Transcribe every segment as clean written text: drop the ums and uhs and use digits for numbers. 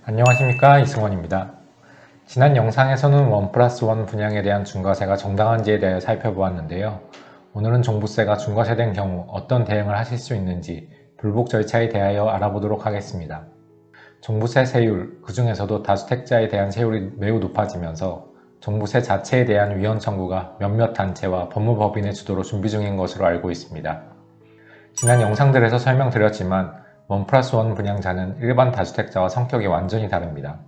안녕하십니까, 이승원입니다. 지난 영상에서는 1+1 분양에 대한 중과세가 정당한지에 대해 살펴보았는데요. 오늘은 종부세가 중과세된 경우 어떤 대응을 하실 수 있는지 불복 절차에 대하여 알아보도록 하겠습니다. 종부세 세율, 그 중에서도 다주택자에 대한 세율이 매우 높아지면서 종부세 자체에 대한 위헌 청구가 몇몇 단체와 법무법인의 주도로 준비 중인 것으로 알고 있습니다. 지난 영상들에서 설명드렸지만 1+1 분양자는 일반 다주택자와 성격이 완전히 다릅니다.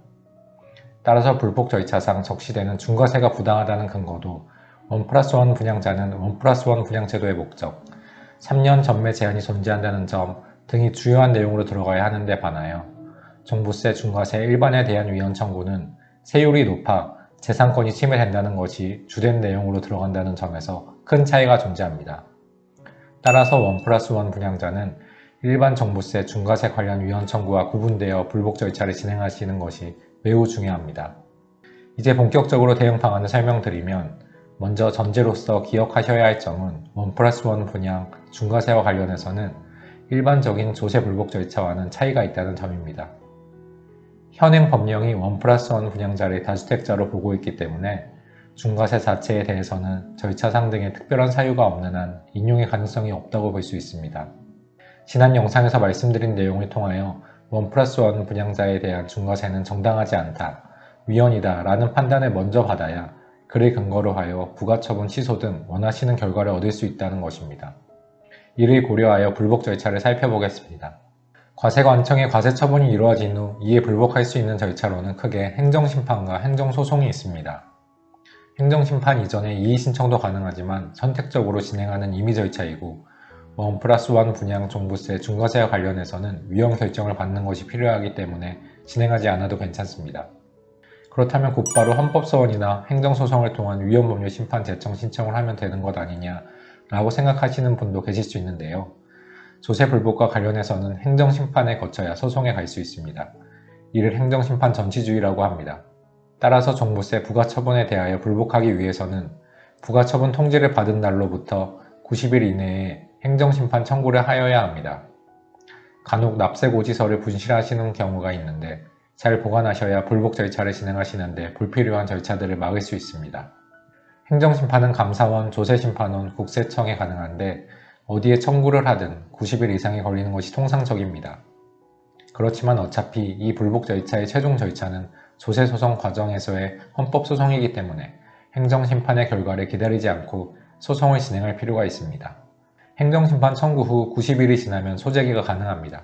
따라서 불복 절차상 적시되는 중과세가 부당하다는 근거도 1+1 분양자는 1+1 분양제도의 목적, 3년 전매 제한이 존재한다는 점 등이 주요한 내용으로 들어가야 하는데 반하여 종부세, 중과세 일반에 대한 위헌 청구는 세율이 높아 재산권이 침해된다는 것이 주된 내용으로 들어간다는 점에서 큰 차이가 존재합니다. 따라서 1+1 분양자는 일반 종부세, 중과세 관련 위헌 청구와 구분되어 불복 절차를 진행하시는 것이 매우 중요합니다. 이제 본격적으로 대응 방안을 설명드리면 먼저 전제로서 기억하셔야 할 점은 1+1 분양, 중과세와 관련해서는 일반적인 조세 불복 절차와는 차이가 있다는 점입니다. 현행 법령이 1+1 분양자를 다주택자로 보고 있기 때문에 중과세 자체에 대해서는 절차상 등의 특별한 사유가 없는 한 인용의 가능성이 없다고 볼 수 있습니다. 지난 영상에서 말씀드린 내용을 통하여 1+1 분양자에 대한 중과세는 정당하지 않다, 위헌이다 라는 판단을 먼저 받아야 그를 근거로 하여 부가처분 취소 등 원하시는 결과를 얻을 수 있다는 것입니다. 이를 고려하여 불복 절차를 살펴보겠습니다. 과세관청의 과세처분이 이루어진 후 이에 불복할 수 있는 절차로는 크게 행정심판과 행정소송이 있습니다. 행정심판 이전에 이의신청도 가능하지만 선택적으로 진행하는 임의 절차이고 1+1 분양 종부세, 중과세와 관련해서는 위헌 결정을 받는 것이 필요하기 때문에 진행하지 않아도 괜찮습니다. 그렇다면 곧바로 헌법소원이나 행정소송을 통한 위헌법률 심판 제청 신청을 하면 되는 것 아니냐 라고 생각하시는 분도 계실 수 있는데요. 조세 불복과 관련해서는 행정심판에 거쳐야 소송에 갈 수 있습니다. 이를 행정심판 전치주의라고 합니다. 따라서 종부세 부가처분에 대하여 불복하기 위해서는 부가처분 통지를 받은 날로부터 90일 이내에 행정심판 청구를 하여야 합니다. 간혹 납세고지서를 분실하시는 경우가 있는데 잘 보관하셔야 불복 절차를 진행하시는데 불필요한 절차들을 막을 수 있습니다. 행정심판은 감사원, 조세심판원, 국세청에 가능한데 어디에 청구를 하든 90일 이상이 걸리는 것이 통상적입니다. 그렇지만 어차피 이 불복 절차의 최종 절차는 조세소송 과정에서의 헌법소송이기 때문에 행정심판의 결과를 기다리지 않고 소송을 진행할 필요가 있습니다. 행정심판 청구 후 90일이 지나면 소재기가 가능합니다.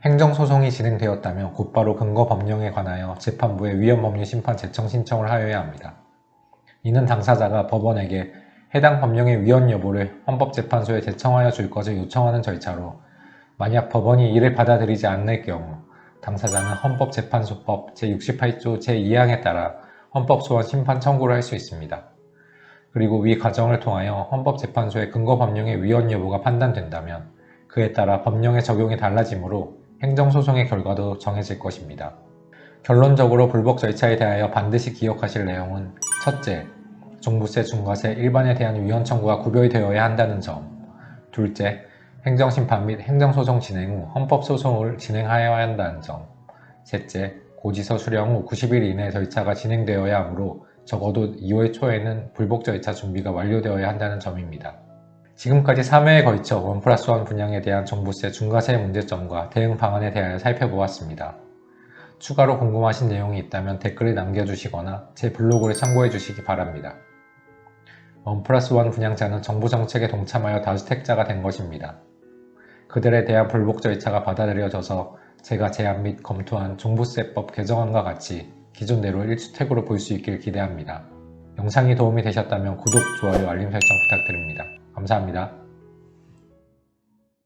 행정소송이 진행되었다면 곧바로 근거 법령에 관하여 재판부에 위헌법률 심판 제청 신청을 하여야 합니다. 이는 당사자가 법원에게 해당 법령의 위헌 여부를 헌법재판소에 제청하여 줄 것을 요청하는 절차로 만약 법원이 이를 받아들이지 않을 경우 당사자는 헌법재판소법 제68조 제2항에 따라 헌법소원 심판 청구를 할 수 있습니다. 그리고 위 과정을 통하여 헌법재판소의 근거 법령의 위헌 여부가 판단된다면 그에 따라 법령의 적용이 달라지므로 행정소송의 결과도 정해질 것입니다. 결론적으로 불복 절차에 대하여 반드시 기억하실 내용은 첫째, 종부세, 중과세, 일반에 대한 위헌 청구가 구별되어야 한다는 점. 둘째, 행정심판 및 행정소송 진행 후 헌법소송을 진행하여야 한다는 점. 셋째, 고지서 수령 후 90일 이내 절차가 진행되어야 하므로 적어도 2월 초에는 불복 절차 준비가 완료되어야 한다는 점입니다. 지금까지 3회에 걸쳐 1+1 분양에 대한 종부세, 중과세의 문제점과 대응 방안에 대하여 살펴보았습니다. 추가로 궁금하신 내용이 있다면 댓글을 남겨주시거나 제 블로그를 참고해 주시기 바랍니다. 1+1 분양자는 정부 정책에 동참하여 다주택자가 된 것입니다. 그들에 대한 불복 절차가 받아들여져서 제가 제안 및 검토한 종부세법 개정안과 같이 기존대로 1주택으로 볼 수 있길 기대합니다. 영상이 도움이 되셨다면 구독, 좋아요, 알림 설정 부탁드립니다. 감사합니다.